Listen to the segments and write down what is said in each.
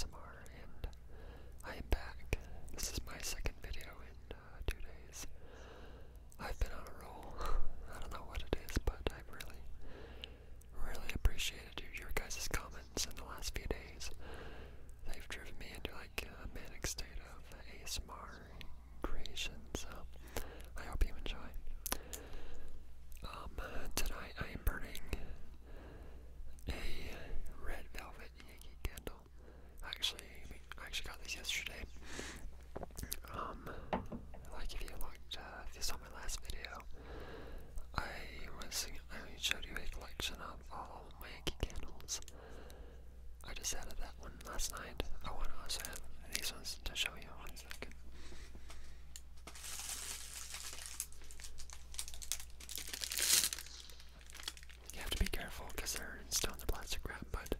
ASMR, and I am back. This is my second video in 2 days. I've been on a roll. I don't know what it is, but I've really appreciated your guys' comments in the last few days. They've driven me into like a manic state of ASMR creation, so I hope you enjoy. Tonight I am burning a red velvet Yankee candle. I actually got this yesterday. Like if you saw my last video, I showed you a collection of all my Yankee candles. I just added that one last night. I want to also add these ones to show you. 1 second. You have to be careful because they're still in the plastic wrap, but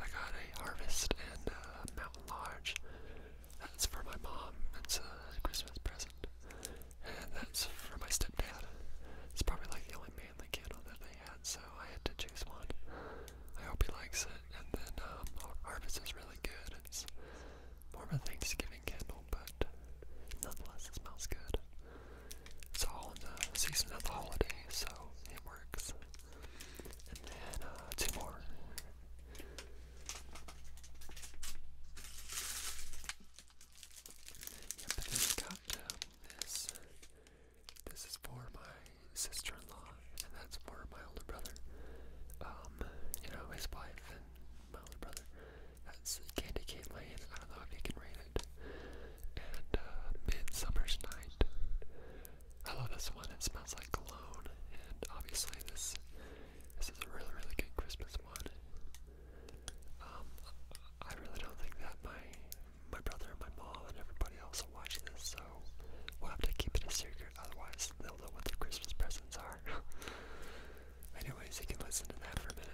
I got a Harvest and a Mountain Lodge. That's for my mom. It's a Christmas present. And that's for my stepdad. It's probably like the only manly candle that they had, so I had to choose one. I hope he likes it. And then Harvest is really good. It's more of a Thanksgiving candle, but nonetheless it smells good. It's all in the season of the holidays, so it works. And then 2 more. Yep, and then I got this. This is for my sister-in-law, and that's for my older brother. His wife and my older brother. That's Candy Cane Lane. I don't know if you can read it. And Midsummer's Night. I love this one. It smells like cologne, and obviously this is a really good Christmas one. I really don't think that my brother and my mom and everybody else will watch this, so we'll have to keep it a secret. Otherwise, they'll know what the Christmas presents are. Anyways, you can listen to that for a minute.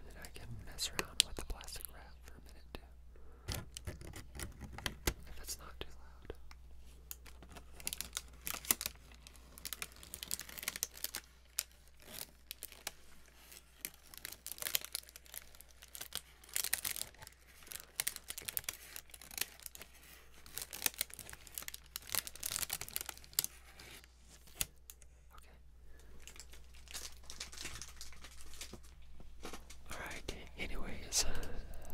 And I can mess around with the plastic wrap for a minute too, if it's not too loud. Okay. Alright, anyways,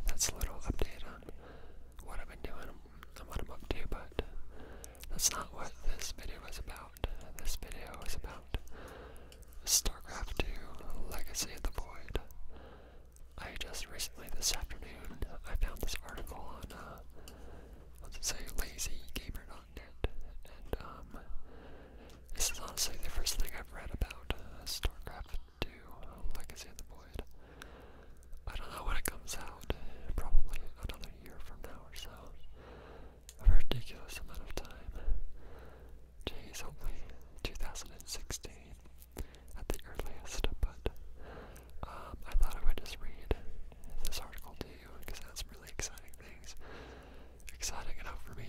that's a little update on what I've been doing and what I'm up to, but that's not what this video is about. This video is about Starcraft 2 Legacy of the Void. I just recently, this afternoon, I found this article on, let's say, lazygamer.net, and this is honestly the first thing I've read about Starcraft 2 Legacy of the Void. I don't know when it comes out, probably another year from now or so. A ridiculous amount of time. Jeez, hopefully 2016 at the earliest, but I thought I would just read this article to you because it has some really exciting things. Exciting enough for me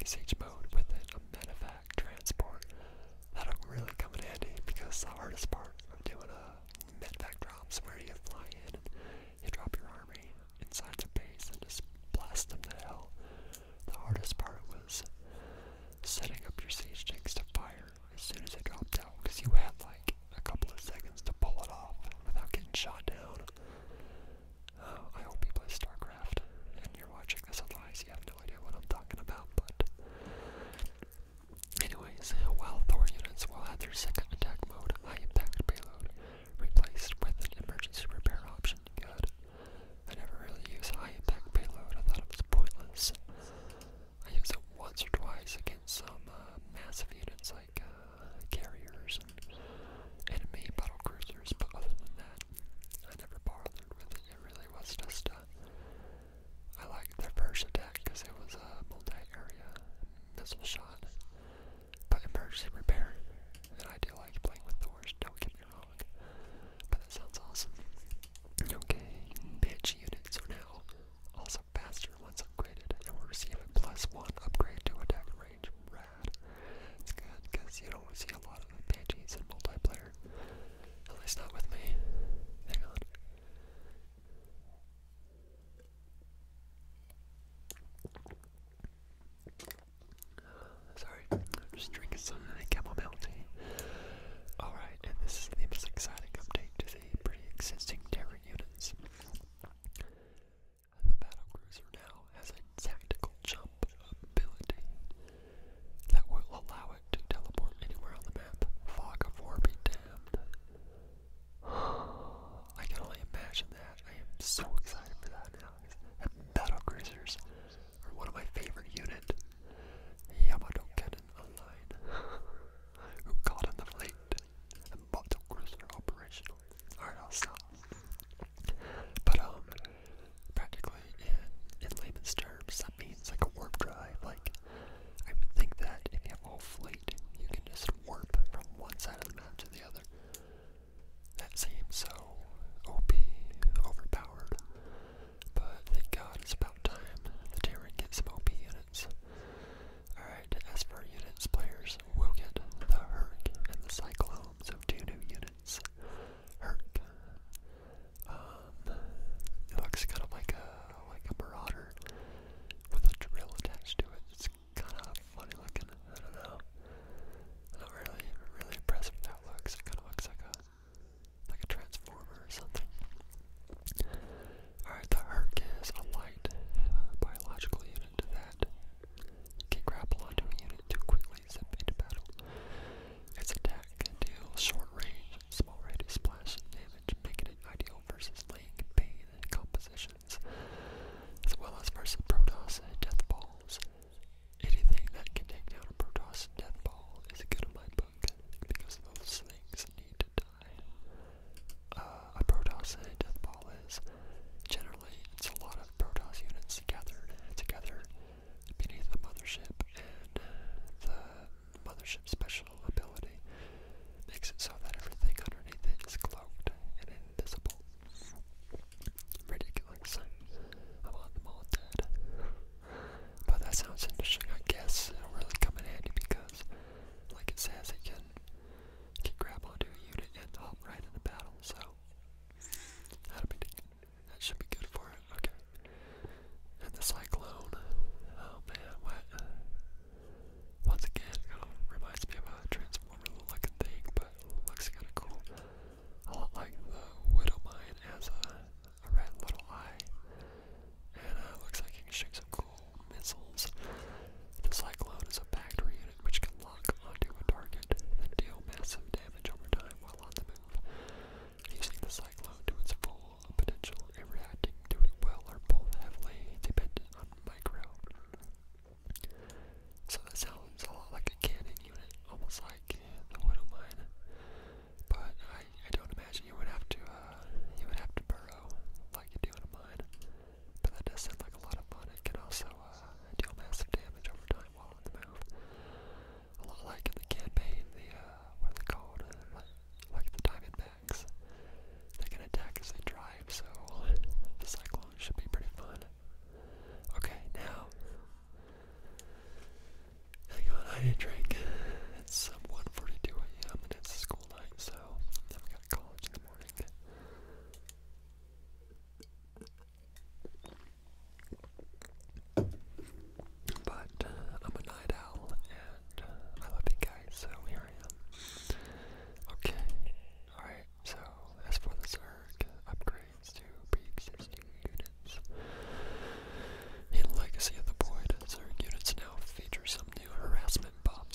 siege mode with it, a medevac transport. That'll really come in handy because the hardest part of doing a medevac drops where you fly in and you drop your army inside the base and just blast them to hell. The hardest part was setting up your siege tanks to fire as soon as it dropped out, because you had like a couple of seconds to pull it off without getting shot down. I hope you play Starcraft and you're watching this, otherwise you have no idea what I'm talking about. But anyways, while Thor units will have their second attack mode, high impact payload, replaced with an emergency repair option. Good. I never really use high impact payload. I thought it was pointless. I use it once or twice against some massive units like carriers and enemy battle cruisers, but other than that, I never bothered with it. It really was just I liked their first attack because it was a multi-area missile shot. But emergency repair, and I do like playing with Thors, don't get me wrong. But that sounds awesome. Okay, Banshee units are now also faster once upgraded, and will receive a +1 upgrade to attack range. Rad. It's good, because you don't see a lot of Banshees in multiplayer. At least not with me. Hang on. Sorry, I'm just drinking some chamomile tea. Alright, and this is the most exciting update to the pre-existing terror units. The battlecruiser now has a tactical jump ability that will allow it to teleport anywhere on the map. Fog of War be damned. I need a drink. It's 1:42 a.m. and it's school night, so I've got college in the morning. But I'm a night owl, and I love you guys, so here I am. Okay, alright, so as for the Zerg upgrades to pre-existing units, in Legacy of the Void, Zerg units now feature some new harassment buffs.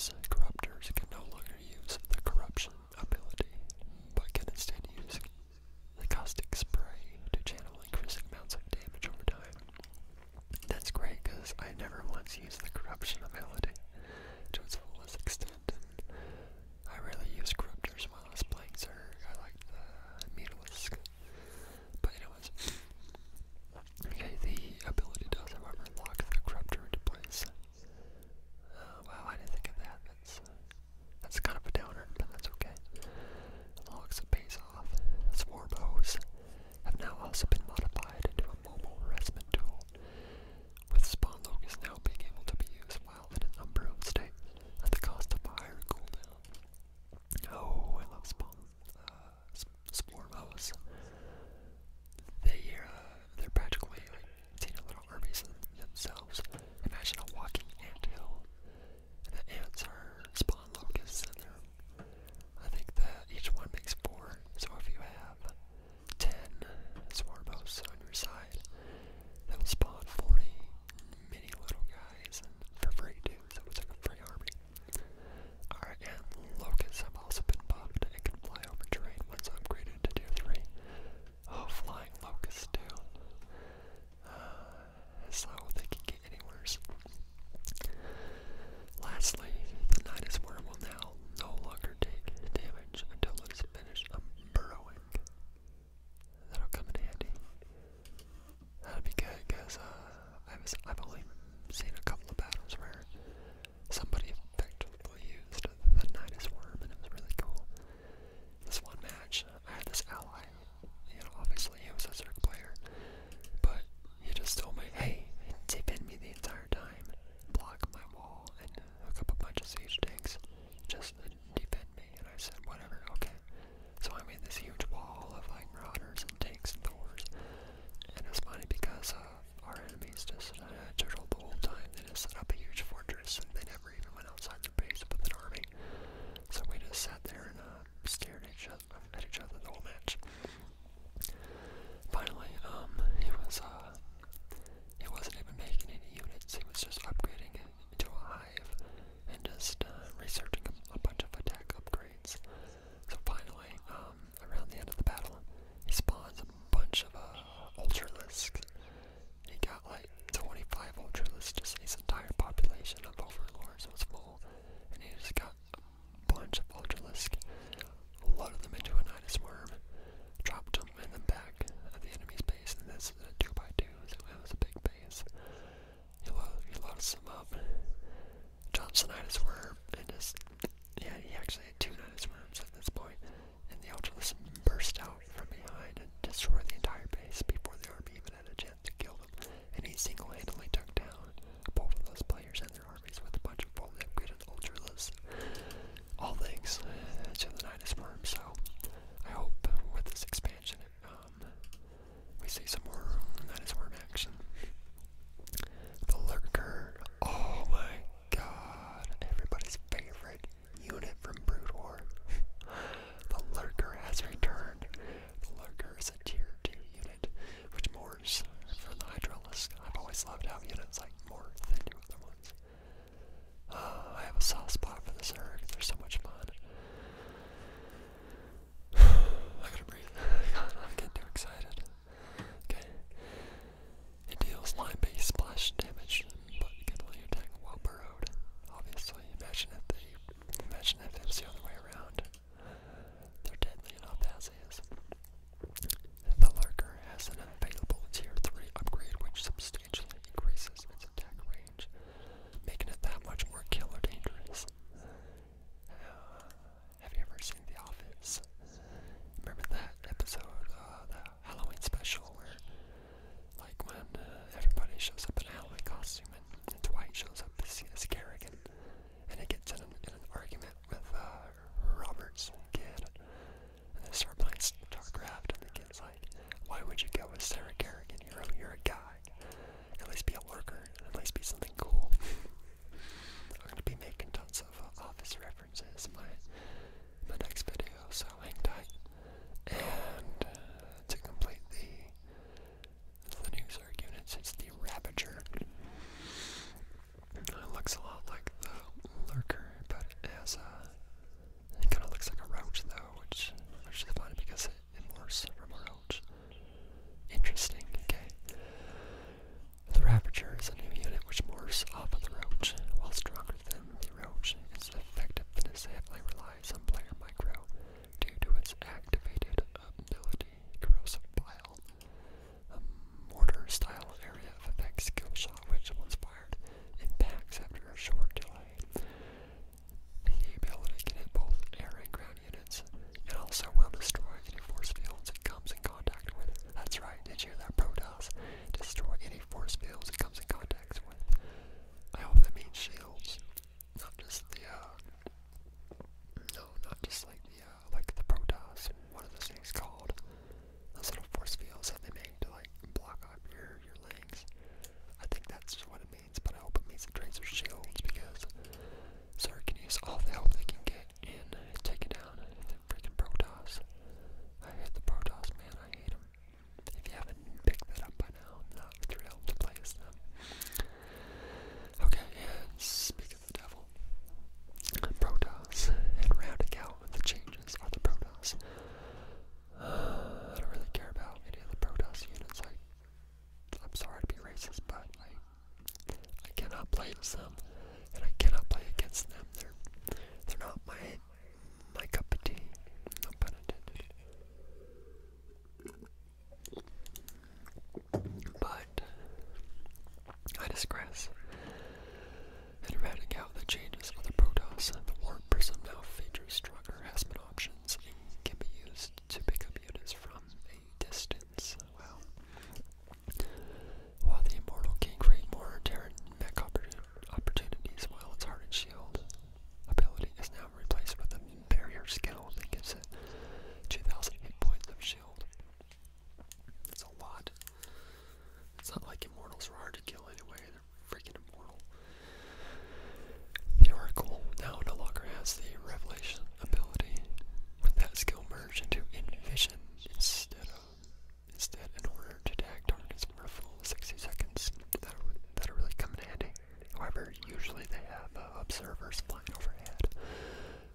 servers flying overhead.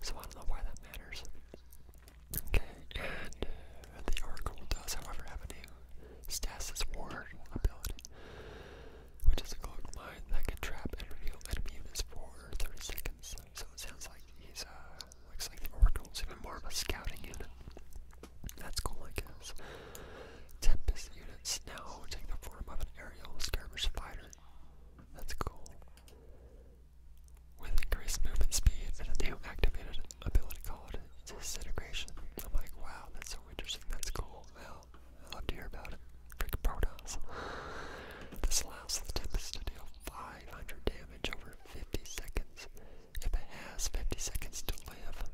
So I don't know why that matters. Okay, and the Oracle does, however, have a new stasis ward ability, which is a cloaked mine that can trap and reveal enemy units for 30 seconds. So it sounds like he's, looks like the Oracle's even more of a scouting unit. That's cool, I guess. Tempest units now take the form of an aerial skirmish fighter. That's cool. With increased movement speed and a new activated ability called Disintegration. I'm like, wow, that's so interesting. That's cool. Well, I'd love to hear about it. Freaking Protoss. This allows the Tempest to deal 500 damage over 50 seconds if it has 50 seconds to live.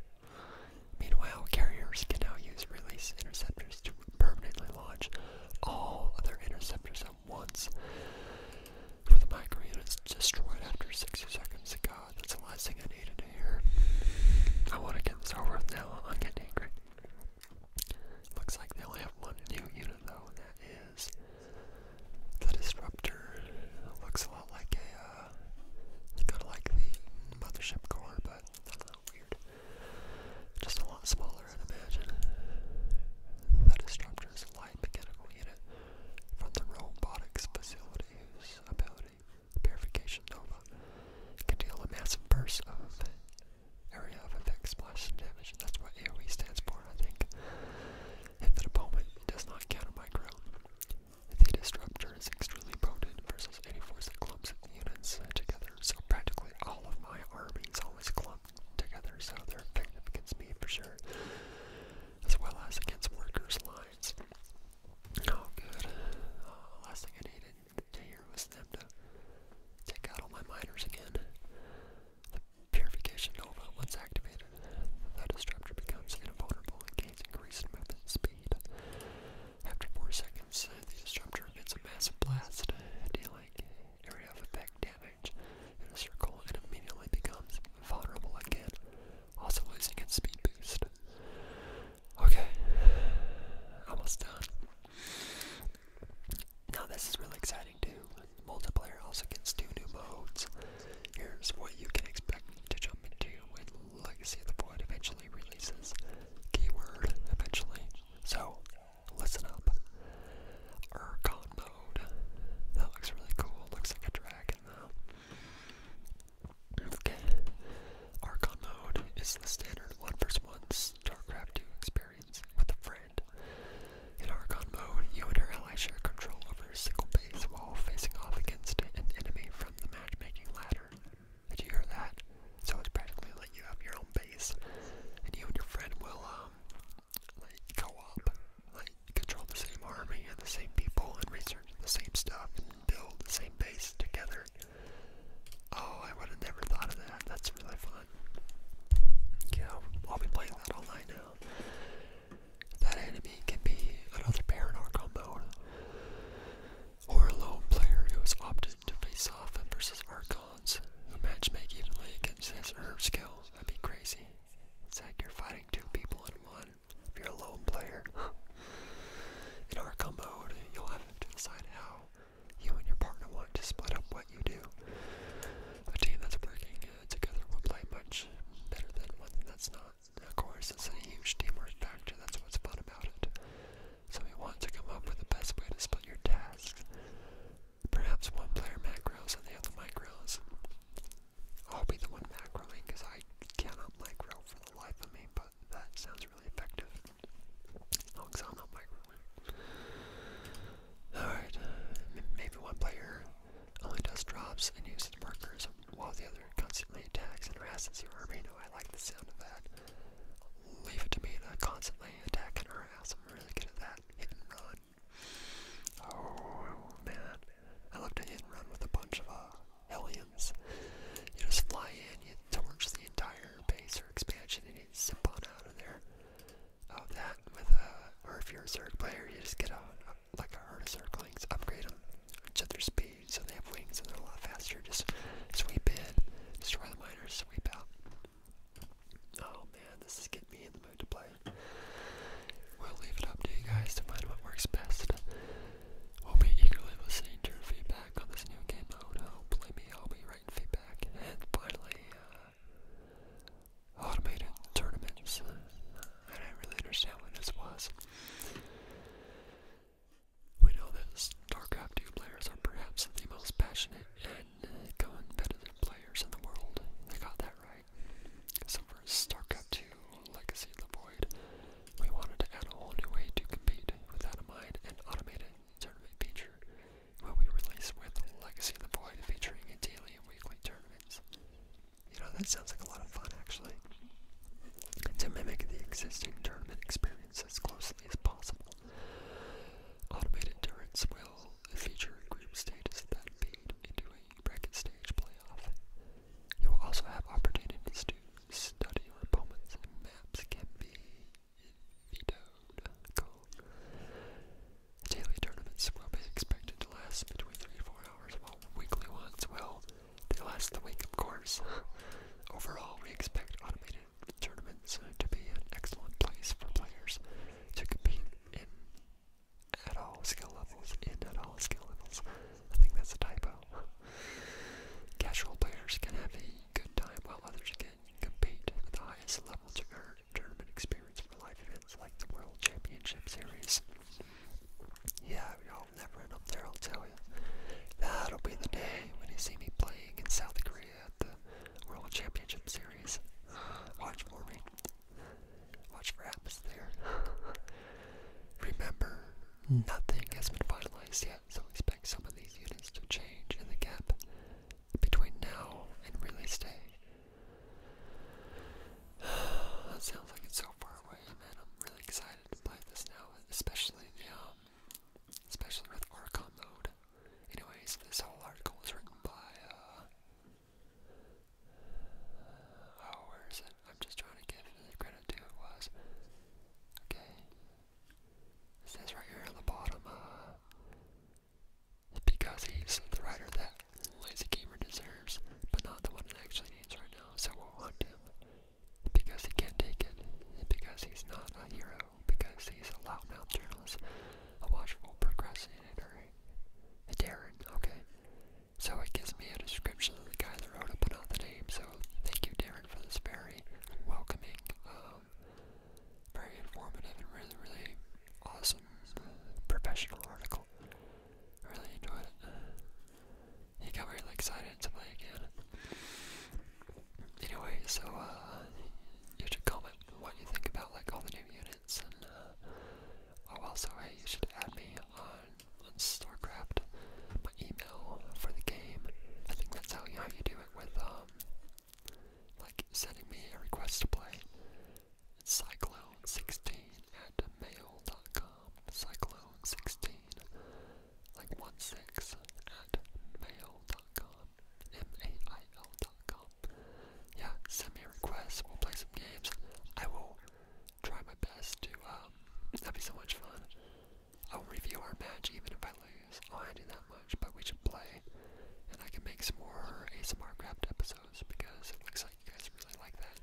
Meanwhile, carriers can now use release interceptors to permanently launch all other interceptors at once. With the micro units destroyed after 60 seconds. God, that's the last thing I needed to hear. I want to get this over with now. I'm getting angry. Looks like they only have one new unit though, and that is the Disruptor. It looks a lot like kind of like the Mothership core, but that's not weird. Just a lot smaller, I'd imagine. The Disruptor is a light mechanical unit from the robotics facility whose ability, Purification Nova, can deal a massive burst of area of effect splash damage. That's what AoE stands for, I think. If an opponent does not counter micro, the Disruptor is extremely potent versus any force that clumps units together. So practically all of my armies always clump together, so they're effective against me for sure, as well as against workers' lines. Oh, good. Last thing I needed to hear was them to take out all my miners again. The Purification Nova, once activated, the Disruptor becomes invulnerable and gains increased movement speed. After 4 seconds, the Disruptor emits a massive blast, dealing area of effect damage in a circle, and immediately becomes vulnerable again, also losing its speed boost. Okay, almost done. Now this is really exciting too. Multiplayer also gets 2 new modes. Here's what you can expect to jump into when Legacy of the Void eventually releases. Keyword, eventually. So, listen up. Archon mode. That looks really cool. Looks like a dragon though. Okay. Archon mode is the standard 1-1 Starcraft 2 experience with a friend. In Archon mode, you and your ally share control over a single base while facing off against an enemy from the matchmaking ladder. Did you hear that? So it's practically like you have your own base, and you and your friend will like co-op, like control the same army and the same people and research the same stuff and build the same base together. Oh, I would have never thought of that. That's really fun. Yeah, I'll be playing that all night now. That enemy can be another pair in Archon mode, or a lone player who has opted to face off versus Archons who matchmake evenly against his or her skills. That'd be crazy. It's like you're fighting 2 people in one if you're a lone player. In Archon mode, you'll have to decide how you and your partner want to split up what you do. A team that's working together will play much better than one that's not. Of course, it's a huge teamwork factor. That's what's fun about it. So we want to come up with the best way to split your tasks. Perhaps one player macros and the other micros. I'll be the one macroing because I cannot micro for the life of me, but that sounds really effective. As long as I'm not microing. Alright, maybe one player only does drops and uses workers while the other constantly attacks and harasses your army. No, I like the sound of that. Leave it to me to constantly attack and harass. I'm really good at that. Hit and run. Oh man, I love to hit and run with a bunch of Hellions. You just fly in, you torch the entire base or expansion, and you zip on out of there. Oh, that with or if you're a Zerg player, you just get like a herd of Zerglings, upgrade them to their speed so they have wings and they're a lot faster. Just sweep in, destroy the miners, sweep out. That sounds like a lot of fun, actually. To mimic the existing tournament experience as closely as possible, automated turrets will feature group stages that feed into a bracket stage playoff. You will also have opportunities to study your opponents, and maps can be vetoed. Cool. Daily tournaments will be expected to last between 3 to 4 hours, while weekly ones will last the week, of course. Overall, we expect automated tournaments to be an excellent place for players to compete at all skill levels. I think that's a typo. Casual players can have a good time, while others can compete at the highest level to earn tournament experience for live events like the World Championship Series. Yeah, y'all never end up there, I'll tell you. That'll be the day when you see me playing in South Korea at the World Championship Series. Watch for me. Watch for atmosphere. Remember, nothing has been finalized yet, so expect some of these units to change in the gap between now and release day. That sounds like it's so far away, man. I'm really excited to play this now, especially with Archon mode. Anyways, this whole article was written by, where is it? I'm just trying to give the credit to who it was. Okay. It says right here on the bottom, because he's the writer that Lazy Gamer deserves, but not the one that actually needs right now, so we'll hunt him. Because he can't take it, and because he's not a hero, because he's a loudmouth journalist, a watchful procrastinator, a Darren, okay. So it gives me a description of the guy that wrote it, but not the name, so thank you, Darren, for this very welcoming, very informative, and really, really awesome, professional article. I really enjoyed it. You got me really excited to play again. Anyway, so, you should comment what you think about, like, all the new units, and, also, hey, you should add me on Starcraft, my email for the game. I think that's how you do it with, like, sending me a request to play. It's cyclone16 at mail.com. Cyclone16, like 16 at mail.com. mail.com. Yeah, send me a request. We'll play some games. I will try my best to, that'd be so much fun. I'll review our match even if I lose. I'll do that much, but we should play. And I can make some more ASMR Craft episodes because it looks like you guys really like that.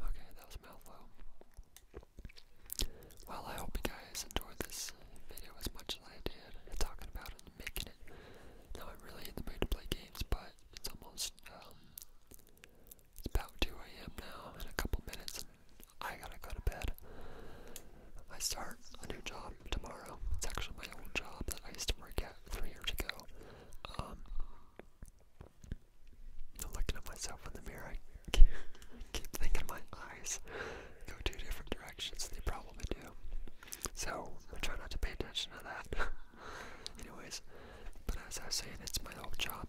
Okay, that was a mouthful. Well, I hope you guys enjoyed this video as much as I did, talking about it and making it. Now I'm really in the mood to play games, but it's almost, it's about 2 a.m. now, in a couple minutes, and I gotta go to bed. I start a new job tomorrow. It's actually my old job that I used to work at 3 years ago. I'm looking at myself in the mirror. I keep thinking my eyes go 2 different directions. They probably do. So, I try not to pay attention to that. Anyways, but as I was saying, it's my old job